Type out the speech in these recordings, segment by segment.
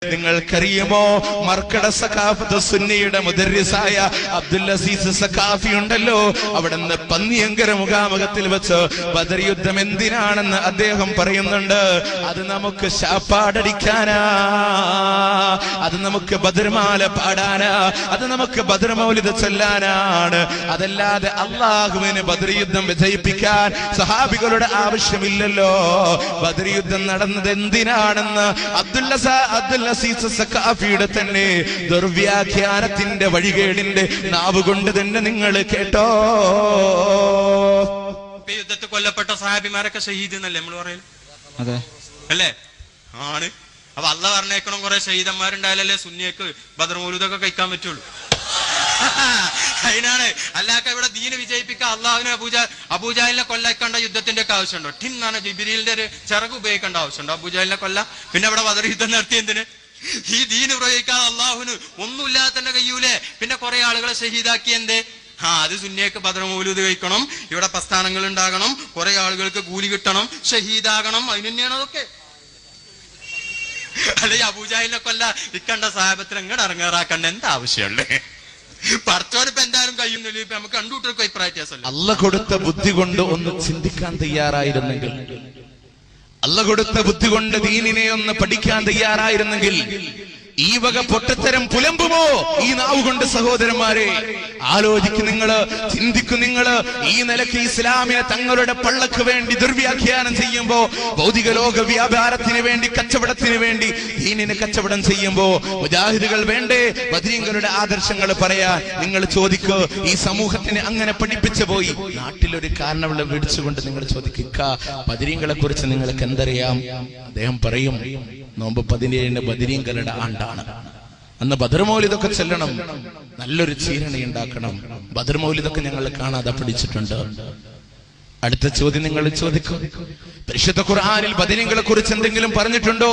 നിങ്ങൾക്കറിയുമോ മർക്കട സഖാഫത്ത് സുന്നിയുടെ മുദർരിസായ അബ്ദുൽ അസീസ് സഖാഫി ഉണ്ടല്ലോ, അവിടുന്ന് പന്നിയങ്കര മുഖാമുഖത്തിൽ വെച്ച് ബദർ യുദ്ധം എന്തിനാണെന്ന് അദ്ദേഹം പറയുന്നുണ്ട്. അത് നമുക്ക് ശാപ്പാടടിക്കാനാ, അത് നമുക്ക് ബദർമാല പാടാനാ, അത് നമുക്ക് ബദർ മൗലിദ് ചൊല്ലാനാണ്. അതല്ലാതെ അള്ളാഹുവിന് ബദർ യുദ്ധം വിജയിപ്പിക്കാൻ സഹാബികളുടെ ആവശ്യമില്ലല്ലോ. ബദർ യുദ്ധം നടന്നത് എന്തിനാണെന്ന് അബ്ദുൽ അസീസ് സഖാഫിയുടെ തന്നെ ദുർവ്യാഖ്യാനത്തിന്റെ വഴികേടിന്റെ നാവ് കൊണ്ട് തന്നെ നിങ്ങൾ കേട്ടോ. യുദ്ധത്തിൽ കൊല്ലപ്പെട്ട സഹാബിമാരൊക്കെ ഷഹീദ് എന്നല്ലേ നമ്മൾ പറയുന്നത്? അതെ അല്ലേ? ആണ്. അപ്പൊ അള്ളാഹ് പറഞ്ഞേക്കണം കുറെ ഷഹീദന്മാരുണ്ടായാലല്ലേ സുന്നിയക്ക് ബദർ മൗലൂദൊക്കെ കഴിക്കാൻ പറ്റുള്ളൂ. അതിനാണ് അല്ലാക്ക ഇവിടെ ദീന് വിജയിപ്പിക്കാൻ അള്ളാഹുവിനെ അബൂജാലിനെ കൊല്ലാക്കേണ്ട യുദ്ധത്തിന്റെ ഒക്കെ ആവശ്യമുണ്ടോ? ടിന്നാണ് ജിബ്രീലിന്റെ ഒരു ചിറക് ഉപയോഗിക്കേണ്ട ആവശ്യമുണ്ടോ അബൂജാലിനെ കൊല്ല? പിന്നെ അവിടെ ബദർ യുദ്ധം നടത്തി എന്തിന്? ഈ ദീന് പ്രയോഗിക്കാൻ അള്ളാഹുവിന് ഒന്നുമില്ലാതെ തന്നെ കഴിയൂലേ? പിന്നെ കുറെ ആളുകളെ ഷഹീദാക്കി എന്തേ? അത് സുന്നിയക്ക് ബദർ മൗലൂദ് കഴിക്കണം, ഇവിടെ പ്രസ്ഥാനങ്ങൾ ഉണ്ടാകണം, കുറെ ആളുകൾക്ക് കൂലി കിട്ടണം, ഷഹീദാകണം, അതിന് തന്നെയാണ് അതൊക്കെ. അല്ലെ അബൂജാലിനെ കൊല്ല ഇക്കണ്ട സാഹബത്തിൽ എങ്ങനെ ഇറങ്ങാറാക്കണ്ട എന്താ ആവശ്യമുള്ളേ? പറച്ചോനിപ്പോ എന്തായാലും കഴിയുന്നില്ല. ഇപ്പൊ നമുക്ക് കണ്ടുകൂട്ടർക്ക് അഭിപ്രായ വ്യത്യാസമല്ല. അള്ള കൊടുത്ത ബുദ്ധി കൊണ്ട് ഒന്ന് ചിന്തിക്കാൻ തയ്യാറായിരുന്നെങ്കിൽ, അള്ള കൊടുത്ത ബുദ്ധി കൊണ്ട് ദീനിനെ ഒന്ന് പഠിക്കാൻ തയ്യാറായിരുന്നെങ്കിൽ ഈ വക പൊട്ടത്തരം പുലമ്പുമോ ഈ നാവ് കൊണ്ട്? സഹോദരന്മാരെ, ആലോചിക്കും നിങ്ങള്, ചിന്തിക്കും നിങ്ങള്. ഈ നിലയ്ക്ക് ഇസ്ലാമിനെ തങ്ങളുടെ പള്ളക്ക് വേണ്ടി ദുർവ്യാഖ്യാനം ചെയ്യുമ്പോ, ഭൗതിക ലോക വ്യാപാരത്തിന് വേണ്ടി, കച്ചവടത്തിന് വേണ്ടി ദീനിനെ കച്ചവടം ചെയ്യുമ്പോ മുജാഹിദുകൾ വേണ്ടേ ബദരീങ്ങളുടെ ആദർശങ്ങൾ പറയാൻ? നിങ്ങൾ ചോദിക്കോ, ഈ സമൂഹത്തിന് അങ്ങനെ പഠിപ്പിച്ചു പോയി. നാട്ടിലൊരു കാരണവളെ വിളിച്ചുകൊണ്ട് നിങ്ങൾ ചോദിക്കുക, ബദരീങ്ങളെ കുറിച്ച് നിങ്ങൾക്ക് എന്തറിയാം? അദ്ദേഹം പറയും, നോമ്പ് 17 ബദരീങ്ങളുടെ ആണ്ടാണ്, അന്ന് ബദർ മൗലിദൊക്കെ ചെല്ലണം, നല്ലൊരു ചീരണി ഉണ്ടാക്കണം. ബദർ മൗലിദൊക്കെ ഞങ്ങൾ കാണാതെ പഠിച്ചിട്ടുണ്ട്. അടുത്ത ചോദ്യം നിങ്ങൾ ചോദിക്കും, പരിശുദ്ധ ഖുർആനിൽ ബദരീങ്ങളെ കുറിച്ച് എന്തെങ്കിലും പറഞ്ഞിട്ടുണ്ടോ?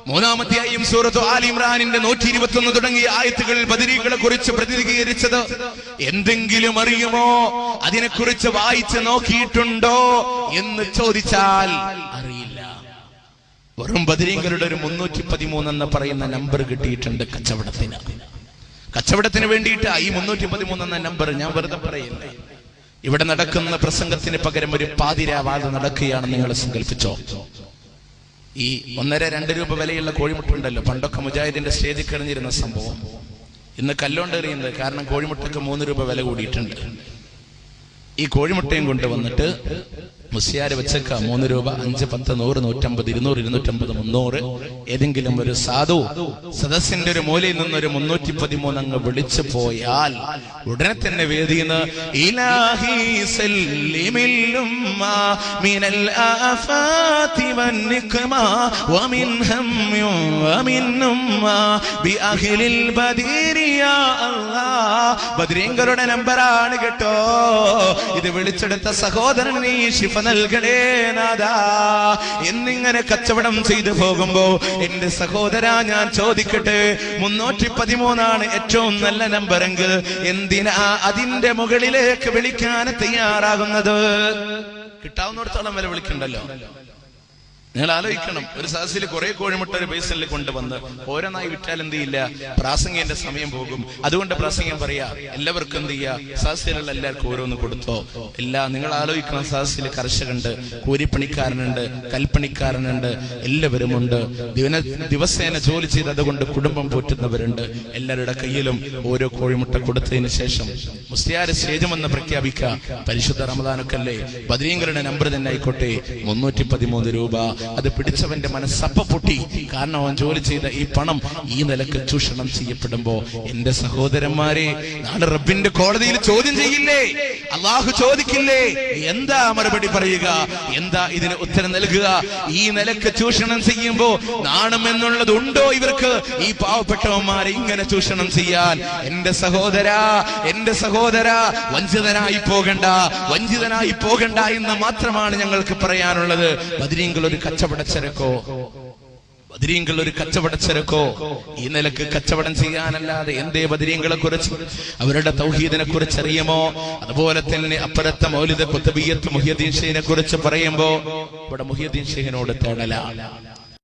3-ാം അധ്യായം സൂറത്ത് ആലി ഇംറാനിന്റെ 121 തുടങ്ങിയ ആയത്തുകളിൽ ബദരീകളെ കുറിച്ച് പ്രതിനിധീകരിച്ചത് എന്തെങ്കിലും അറിയുമോ? അതിനെക്കുറിച്ച് വായിച്ച് നോക്കിയിട്ടുണ്ടോ എന്ന് ചോദിച്ചാൽ അറിയില്ല. വെറും ബദരീങ്ങളുടെ ഒരു 313 എന്ന് പറയുന്ന നമ്പർ കിട്ടിയിട്ടുണ്ട് കച്ചവടത്തിന് വേണ്ടിയിട്ട്. ഈ 313 എന്ന നമ്പർ ഞാൻ വെറുതെ പറയില്ല. ഇവിടെ നടക്കുന്ന പ്രസംഗത്തിന് പകരം ഒരു പാതിരാവാദം നടക്കുകയാണെന്ന് നിങ്ങൾ സങ്കല്പിച്ചോ. ഈ 1.5-2 രൂപ വിലയുള്ള കോഴിമുട്ടുണ്ടല്ലോ, പണ്ടൊക്കെ മുജാഹിദിന്റെ സ്റ്റേജിൽ കിടന്നിരുന്ന സംഭവം ഇന്ന് കല്ലോണ്ടെറിയുന്നത്. കാരണം കോഴിമുട്ടക്ക് 3 രൂപ വില കൂടിയിട്ടുണ്ട്. ഈ കോഴിമുട്ടയും കൊണ്ടുവന്നിട്ട് മുസ്ലിയാര് വെച്ചേക്ക 3 രൂപ, 5, 10, 100, 150, 200, 250, 300. ഏതെങ്കിലും ഒരു സാധു സദസ്സിന്റെ ഒരു മൂലയിൽ നിന്നൊരു 313 അങ്ങ് വിളിച്ചു പോയാൽ ഉടനെ തന്നെ വേദിന്ന് ഇലാഹി സല്ലിമില്ലുമ്മ മിനൽ ആഫാതി വന്നിഖ്മ വമിൻ ഹമ്മി വമിന്നുമ്മ ബിഅഹ്ലിൽ ബദീരി യാ അല്ലാഹ്. ബദരീങ്ങളുടെ നമ്പറാണ് കേട്ടോ. ഇത് വിളിച്ചെടുത്ത സഹോദരൻ നീ ശിഫ നൽകണേ നാദാ എന്നിങ്ങനെ കച്ചവടം ചെയ്തു പോകുമ്പോ എന്റെ സഹോദര ഞാൻ ചോദിക്കട്ടെ, 313 ഏറ്റവും നല്ല നമ്പറെങ്കിൽ എന്തിനാ അതിന്റെ മുകളിലേക്ക് വിളിക്കാൻ തയ്യാറാകുന്നത്? കിട്ടാവുന്നിടത്തോളം വില വിളിക്കണ്ടല്ലോ. നിങ്ങൾ ആലോചിക്കണം, ഒരു സദസ്സിൽ കുറെ കോഴിമുട്ട ഒരു ബേസിൽ കൊണ്ടുവന്ന് ഓരോന്നായി വിറ്റാൽ എന്ത് ചെയ്യില്ല, പ്രാസംഗിന്റെ സമയം പോകും. അതുകൊണ്ട് പ്രാസംഗം പറയാ, എല്ലാവർക്കും എന്ത് ചെയ്യാ, സദസ്സിലുള്ള എല്ലാവർക്കും ഓരോന്ന് കൊടുത്തോ. നിങ്ങൾ ആലോചിക്കണം, സദസ്സിൽ കർഷകനുണ്ട്, കൂലിപ്പണിക്കാരനുണ്ട്, കൽപ്പണിക്കാരനുണ്ട്, എല്ലാവരും ഉണ്ട്. ദിവസേന ജോലി ചെയ്ത് അതുകൊണ്ട് കുടുംബം പോറ്റുന്നവരുണ്ട്. എല്ലാവരുടെ കയ്യിലും ഓരോ കോഴിമുട്ട കൊടുത്തതിന് ശേഷം മുസ്ലിയാരെ സ്റ്റേജുമെന്ന് പ്രഖ്യാപിക്കുക. പരിശുദ്ധ റമദാനൊക്കെ അല്ലേ, ബദരീങ്ങളുടെ നമ്പർ തന്നെ ആയിക്കോട്ടെ, 313 രൂപ. അത് പിടിച്ചവന്റെ മനസ്സപ്പ പൊട്ടി. കാരണം അവൻ ജോലി ചെയ്ത ഈ പണം ഈ നിലക്ക് ചൂഷണം ചെയ്യപ്പെടുമ്പോ എന്റെ സഹോദരന്മാരെ, നാളെ റബ്ബിന്റെ കോടതിയിൽ ചോദ്യം ചെയ്യില്ലേ? അള്ളാഹു ചോദിക്കില്ലേ? എന്താ മറുപടി പറയുക? എന്താ ഇതിന് ഉത്തരം നൽകുക? ഈ നിലക്ക് ചൂഷണം ചെയ്യുമ്പോ നാണം എന്നുള്ളത് ഉണ്ടോ ഇവർക്ക്? ഈ പാവപ്പെട്ടവന്മാരെ ഇങ്ങനെ ചൂഷണം ചെയ്യാൻ? എന്റെ സഹോദര വഞ്ചിതനായി പോകണ്ട എന്ന് മാത്രമാണ് ഞങ്ങൾക്ക് പറയാനുള്ളത്. ബദരീങ്ങൾ ഒരു കച്ചവടച്ചരക്കോ ഈ നിലക്ക് കച്ചവടം ചെയ്യാനല്ലാതെ എന്തേ ബദരീങ്ങളെ കുറിച്ച്, അവരുടെ തൗഹീദിനെ കുറിച്ച് അറിയുമോ? അതുപോലെ തന്നെ അപ്പുറത്തെ മൗലിദ് ഖുത്ബിയ്യത്ത് മുഹിയുദ്ദീൻ ഷെയ്ഖിനെ കുറിച്ച് പറയുമ്പോ ഇവിടെ മുഹിയുദ്ദീൻ ഷെയ്ഖിനോട് തേടല.